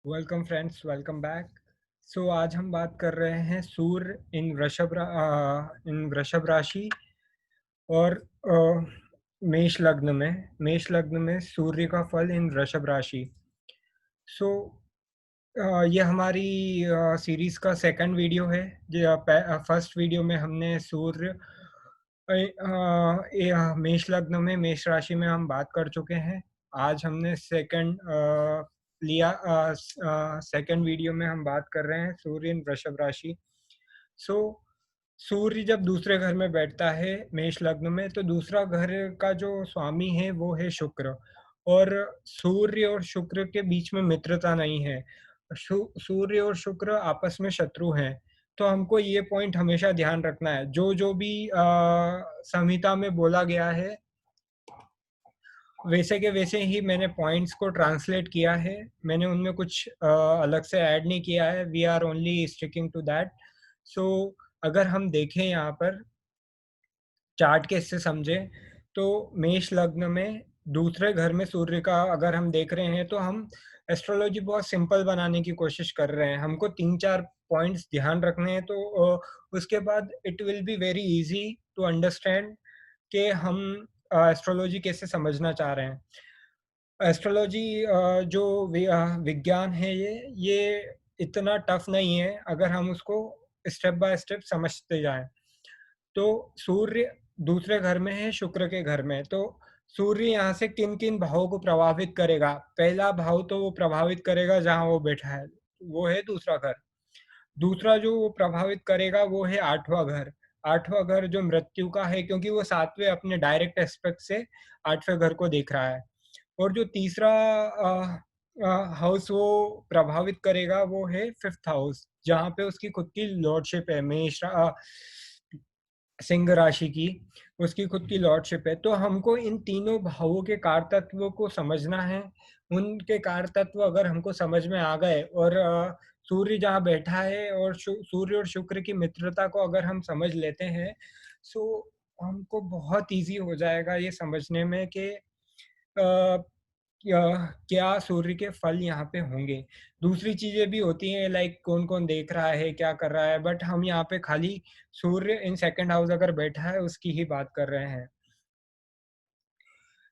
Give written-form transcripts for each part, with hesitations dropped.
Welcome friends, welcome back. So आज हम बात कर रहे हैं सूर्य इन वृषभ राशि और मेष लग्न में सूर्य का फल इन वृषभ राशि। सो ये हमारी सीरीज का सेकंड वीडियो है। फर्स्ट वीडियो में हमने सूर्य मेष लग्न में मेष राशि में हम बात कर चुके हैं। आज हमने सेकंड वीडियो में हम बात कर रहे हैं सूर्य इन वृषभ राशि। सो सूर्य जब दूसरे घर में बैठता है मेष लग्न में, तो दूसरा घर का जो स्वामी है वो है शुक्र। और सूर्य और शुक्र के बीच में मित्रता नहीं है। सूर्य और शुक्र आपस में शत्रु हैं। तो हमको ये पॉइंट हमेशा ध्यान रखना है। जो जो भी संहिता में बोला गया है, वैसे के वैसे ही मैंने पॉइंट्स को ट्रांसलेट किया है। मैंने उनमें कुछ अलग से ऐड नहीं किया है। We are only sticking to that. So अगर हम देखें यहाँ पर चार्ट के इससे समझे, तो मेष लग्न में दूसरे घर में सूर्य का अगर हम देख रहे हैं, तो हम एस्ट्रोलॉजी बहुत सिंपल बनाने की कोशिश कर रहे हैं। हमको 3-4 पॉइंट्स ध्यान रखने हैं, तो उसके बाद it will be very easy to understand कि हम एस्ट्रोलॉजी कैसे समझना चाह रहे हैं। एस्ट्रोलॉजी जो विज्ञान है, ये इतना टफ नहीं है अगर हम उसको स्टेप बाय स्टेप समझते जाएं। तो सूर्य दूसरे घर में है शुक्र के घर में, तो सूर्य यहाँ से किन किन भावों को प्रभावित करेगा। पहला भाव तो वो प्रभावित करेगा जहाँ वो बैठा है, वो है दूसरा घर। दूसरा जो वो प्रभावित करेगा वो है आठवां घर। आठवां घर जो मृत्यु का है, क्योंकि वो सातवें अपने डायरेक्ट एस्पेक्ट से आठवें घर को देख रहा है। और जो तीसरा हाउस वो प्रभावित करेगा वो है फिफ्थ हाउस, जहाँ पे उसकी खुद की लॉर्डशिप है। सिंह राशि की उसकी खुद की लॉर्डशिप है। तो हमको इन तीनों भावों के कारतत्व को समझना है। उनके कारतत्व अगर हमको समझ में आ गए, और सूर्य जहाँ बैठा है और सूर्य और शुक्र की मित्रता को अगर हम समझ लेते हैं, सो हमको बहुत इजी हो जाएगा ये समझने में कि क्या क्या सूर्य के फल यहाँ पे होंगे। दूसरी चीजें भी होती हैं, लाइक कौन कौन देख रहा है, क्या कर रहा है, बट हम यहाँ पे खाली सूर्य इन सेकंड हाउस अगर बैठा है उसकी ही बात कर रहे हैं।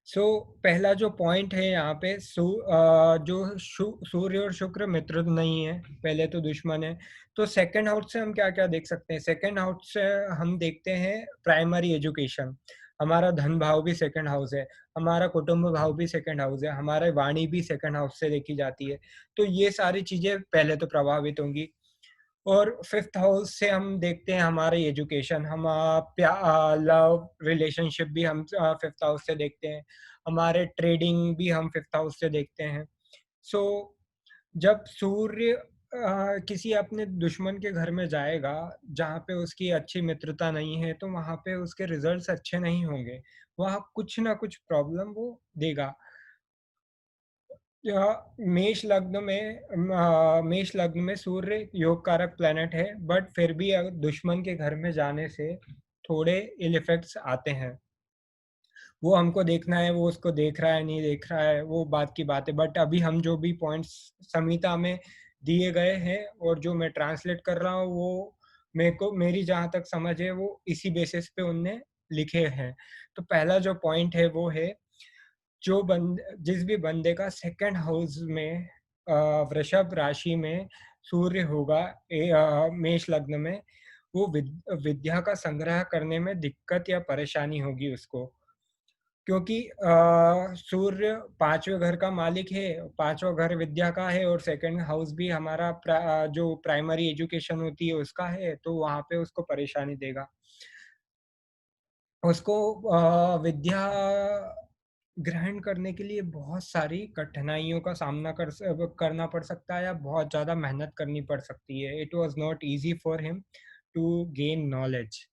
सो पहला जो पॉइंट है यहाँ पे, सूर्य और शुक्र मित्र नहीं है, पहले तो दुश्मन है। तो सेकंड हाउस से हम क्या क्या देख सकते हैं? सेकंड हाउस से हम देखते हैं प्राइमरी एजुकेशन। हमारा धन भाव भी सेकंड हाउस है, हमारा कुटुंब भाव भी सेकंड हाउस है, हमारे वाणी भी सेकंड हाउस से देखी जाती है। तो ये सारी चीजें पहले तो प्रभावित होंगी। और फिफ्थ हाउस से हम देखते हैं हमारी एजुकेशन, हम लव रिलेशनशिप भी हम फिफ्थ हाउस से देखते हैं। हमारे ट्रेडिंग भी हम फिफ्थ हाउस से देखते हैं। सो जब सूर्य किसी अपने दुश्मन के घर में जाएगा जहाँ पे उसकी अच्छी मित्रता नहीं है, तो वहाँ पे उसके रिजल्ट्स अच्छे नहीं होंगे। वहाँ कुछ ना कुछ प्रॉब्लम वो देगा। या मेष लग्न में सूर्य योग कारक प्लेनेट है, बट फिर भी अगर दुश्मन के घर में जाने से थोड़े इल इफेक्ट्स आते हैं। वो हमको देखना है, वो उसको देख रहा है नहीं देख रहा है, वो बात की बात है। बट अभी हम जो भी पॉइंट्स संहिता में दिए गए हैं और जो मैं ट्रांसलेट कर रहा हूँ, वो मेरी जहाँ तक समझ है वो इसी बेसिस पे उनने लिखे हैं। तो पहला जो पॉइंट है वो है, जिस भी बंदे का सेकंड हाउस में वृषभ राशि में सूर्य होगा, मेष लग्न में, वो विद्या का संग्रह करने में दिक्कत या परेशानी होगी उसको। क्योंकि सूर्य पांचवें घर का मालिक है, पांचवा घर विद्या का है, और सेकंड हाउस भी हमारा जो प्राइमरी एजुकेशन होती है उसका है, तो वहां पे उसको परेशानी देगा। उसको विद्या ग्रहण करने के लिए बहुत सारी कठिनाइयों का सामना करना पड़ सकता है, या बहुत ज़्यादा मेहनत करनी पड़ सकती है। It was not easy for him to gain knowledge.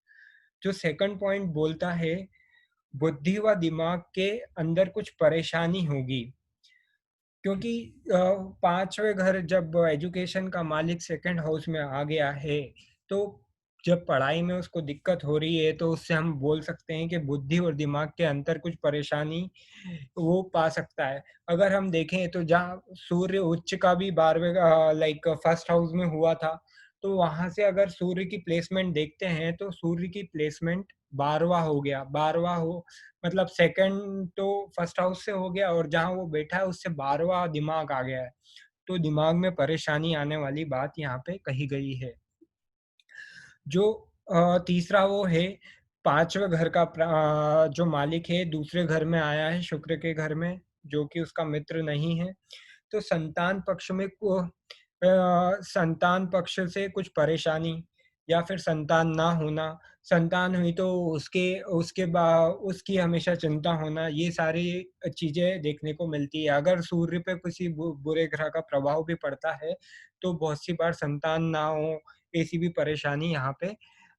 जो सेकंड पॉइंट बोलता है, बुद्धि व दिमाग के अंदर कुछ परेशानी होगी। क्योंकि पांचवें घर जब एजुकेशन का मालिक सेकंड हाउस में आ गया है, तो जब पढ़ाई में उसको दिक्कत हो रही है तो उससे हम बोल सकते हैं कि बुद्धि और दिमाग के अंदर कुछ परेशानी वो पा सकता है। अगर हम देखें तो जहाँ सूर्य उच्च का भी 12वें लाइक फर्स्ट हाउस में हुआ था, तो वहाँ से अगर सूर्य की प्लेसमेंट देखते हैं तो सूर्य की प्लेसमेंट 12वां हो गया। 12वां हो मतलब सेकंड तो फर्स्ट हाउस से हो गया और जहाँ वो बैठा है उससे 12वां दिमाग आ गया है। तो दिमाग में परेशानी आने वाली बात यहाँ पे कही गई है। जो तीसरा वो है 5वें घर का जो मालिक है दूसरे घर में आया है शुक्र के घर में, जो कि उसका मित्र नहीं है। तो संतान पक्ष में संतान पक्ष से कुछ परेशानी या फिर संतान ना होना, संतान हुई तो उसके उसके बा उसकी हमेशा चिंता होना, ये सारी चीज़ें देखने को मिलती है। अगर सूर्य पे किसी बुरे ग्रह का प्रभाव भी पड़ता है, तो बहुत सी बार संतान ना हो, ऐसी भी परेशानी यहाँ पे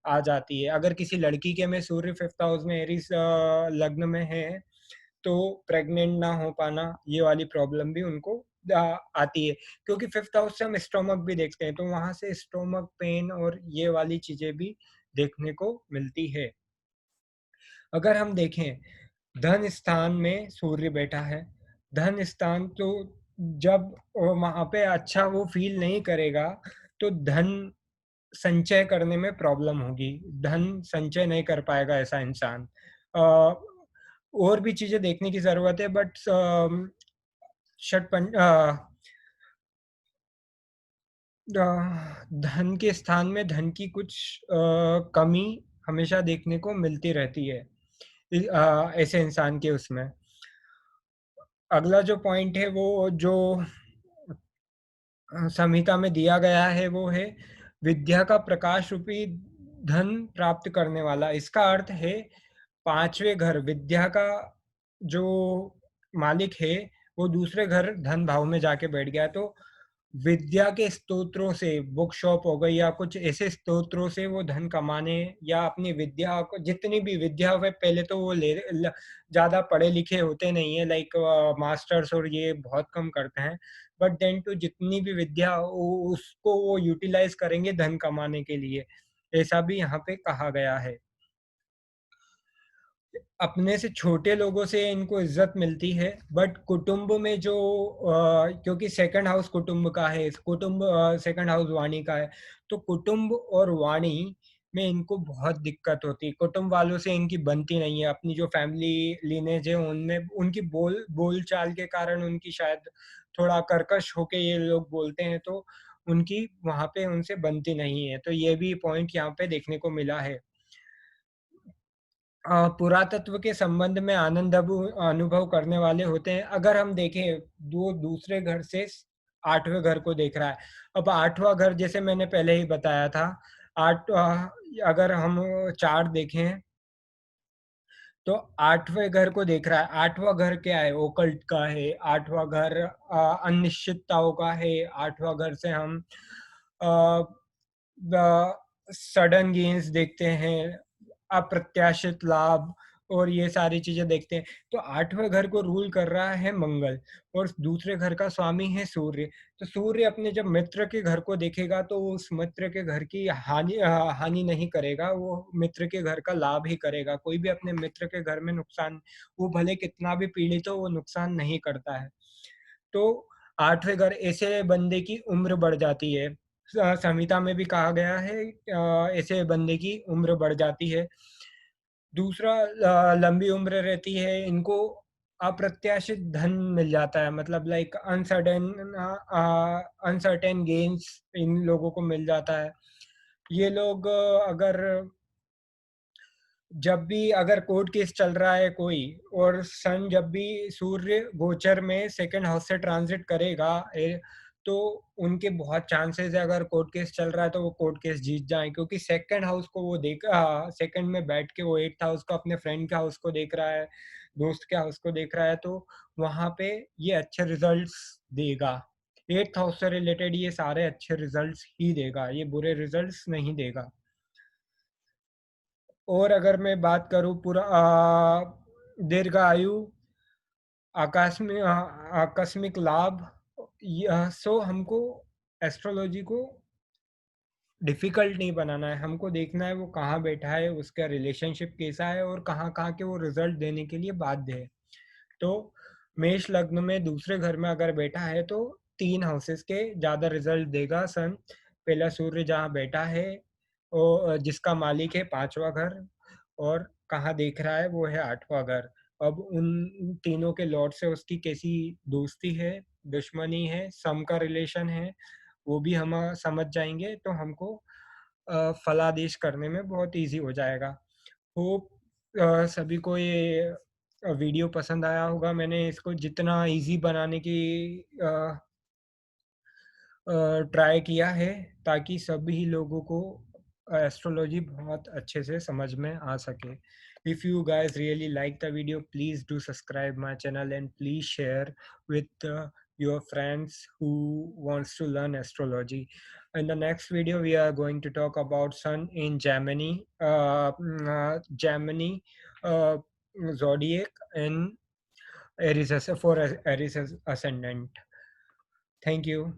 आ जाती है। अगर किसी लड़की के में सूर्य 5th हाउस में एरीज़ लग्न में है, तो प्रेग्नेंट ना हो पाना, ये वाली प्रॉब्लम भी उनको आती है। क्योंकि 5th हाउस से हम स्टोमक भी देखते हैं, तो वहाँ से स्टोमक पेन और ये वाली चीज़ें भी देखने को मिलती है। अगर हम देखें, धन स्थान में सूर्य बैठा है, धन स्थान तो जब वहाँ पे अच्छा वो फ़ील नहीं करेगा, तो धन संचय करने में प्रॉब्लम होगी, धन संचय नहीं कर पाएगा ऐसा इंसान। और भी चीज़ें देखने की ज़रूरत है बट षटपंच धन के स्थान में धन की कुछ कमी हमेशा देखने को मिलती रहती है ऐसे इंसान के उसमें। अगला जो पॉइंट है वो जो संहिता में दिया गया है वो है विद्या का प्रकाश रूपी धन प्राप्त करने वाला। इसका अर्थ है 5वें घर विद्या का जो मालिक है वो दूसरे घर धन भाव में जाके बैठ गया, तो विद्या के स्तोत्रों से बुक शॉप हो गई या कुछ ऐसे स्तोत्रों से वो धन कमाने या अपनी विद्या को जितनी भी विद्या हुए पहले तो वो ज्यादा पढ़े लिखे होते नहीं है, लाइक मास्टर्स और ये बहुत कम करते हैं, बट देन टू जितनी भी विद्या उसको वो यूटिलाइज करेंगे धन कमाने के लिए, ऐसा भी यहाँ पे कहा गया है। अपने से छोटे लोगों से इनको इज्जत मिलती है बट कुटुंब में जो क्योंकि सेकंड हाउस कुटुंब का है, कुटुंब सेकंड हाउस वाणी का है, तो कुटुंब और वाणी में इनको बहुत दिक्कत होती है। कुटुंब वालों से इनकी बनती नहीं है, अपनी जो फैमिली लिनेज है उनमें उनकी बोल चाल के कारण उनकी शायद थोड़ा कर्कश होके ये लोग बोलते हैं, तो उनकी वहां पे उनसे बनती नहीं है, तो ये भी पॉइंट यहाँ पे देखने को मिला है। पुरातत्व के संबंध में आनंद अनुभव करने वाले होते हैं। अगर हम देखें दूसरे घर से 8वें घर को देख रहा है। अब 8वां घर जैसे मैंने पहले ही बताया था, अगर हम चार्ट देखें तो 8वें घर को देख रहा है। 8वां घर क्या है? ओकल्ट का है। 8वां घर अनिश्चितताओं का है। 8वां घर से हम सडन गेन्स देखते हैं, अप्रत्याशित लाभ और ये सारी चीजें देखते हैं। तो 8वें घर को रूल कर रहा है मंगल और दूसरे घर का स्वामी है सूर्य। तो सूर्य अपने जब मित्र के घर को देखेगा तो उस मित्र के घर की हानि नहीं करेगा, वो मित्र के घर का लाभ ही करेगा। कोई भी अपने मित्र के घर में नुकसान, वो भले कितना भी पीड़ित हो, वो नुकसान नहीं करता है। तो 8वें घर ऐसे बंदे की उम्र बढ़ जाती है। संहिता में भी कहा गया है ऐसे बंदे की उम्र बढ़ जाती है। दूसरा लंबी उम्र रहती है, इनको अप्रत्याशित धन मिल जाता है, मतलब लाइक अनसर्टेन गेन्स इन लोगों को मिल जाता है। ये लोग अगर जब भी अगर कोर्ट केस चल रहा है कोई और सन जब भी सूर्य गोचर में सेकंड हाउस से ट्रांजिट करेगा तो उनके बहुत चांसेस है अगर कोर्ट केस चल रहा है तो वो कोर्ट केस जीत जाए, क्योंकि सेकंड हाउस को वो देख सेकंड में बैठ के वो 8th हाउस को अपने फ्रेंड के हाउस को देख रहा है, दोस्त के हाउस को देख रहा है, तो वहां पे ये अच्छे रिजल्ट्स देगा। 8th हाउस से रिलेटेड ये सारे अच्छे रिजल्ट्स ही देगा, ये बुरे रिजल्ट्स नहीं देगा। और अगर मैं बात करूँ पूरा दीर्घ आयु, आकस्मिक लाभ, सो हमको एस्ट्रोलॉजी को डिफ़िकल्ट नहीं बनाना है, हमको देखना है वो कहाँ बैठा है, उसका रिलेशनशिप कैसा है और कहाँ-कहाँ के वो रिज़ल्ट देने के लिए बाध्य है। तो मेष लग्न में दूसरे घर में अगर बैठा है तो 3 हाउसेस के ज़्यादा रिज़ल्ट देगा सन। पहला सूर्य जहाँ बैठा है जिसका मालिक है 5वाँ घर और कहाँ देख रहा है वो है 8वाँ घर। अब उन तीनों के लॉर्ड से उसकी कैसी दोस्ती है, दुश्मनी है, सम का रिलेशन है, वो भी हम समझ जाएँगे तो हमको फलादेश करने में बहुत ईज़ी हो जाएगा। होप सभी को ये वीडियो पसंद आया होगा। मैंने इसको जितना ईज़ी बनाने की ट्राई किया है ताकि सभी लोगों को एस्ट्रोलॉजी बहुत अच्छे से समझ में आ सके। If you guys really like the video please do subscribe my channel and please share with your friends who wants to learn astrology. In the next video we are going to talk about sun in Gemini, Gemini uh, zodiac and Aries for Aries ascendant. Thank you.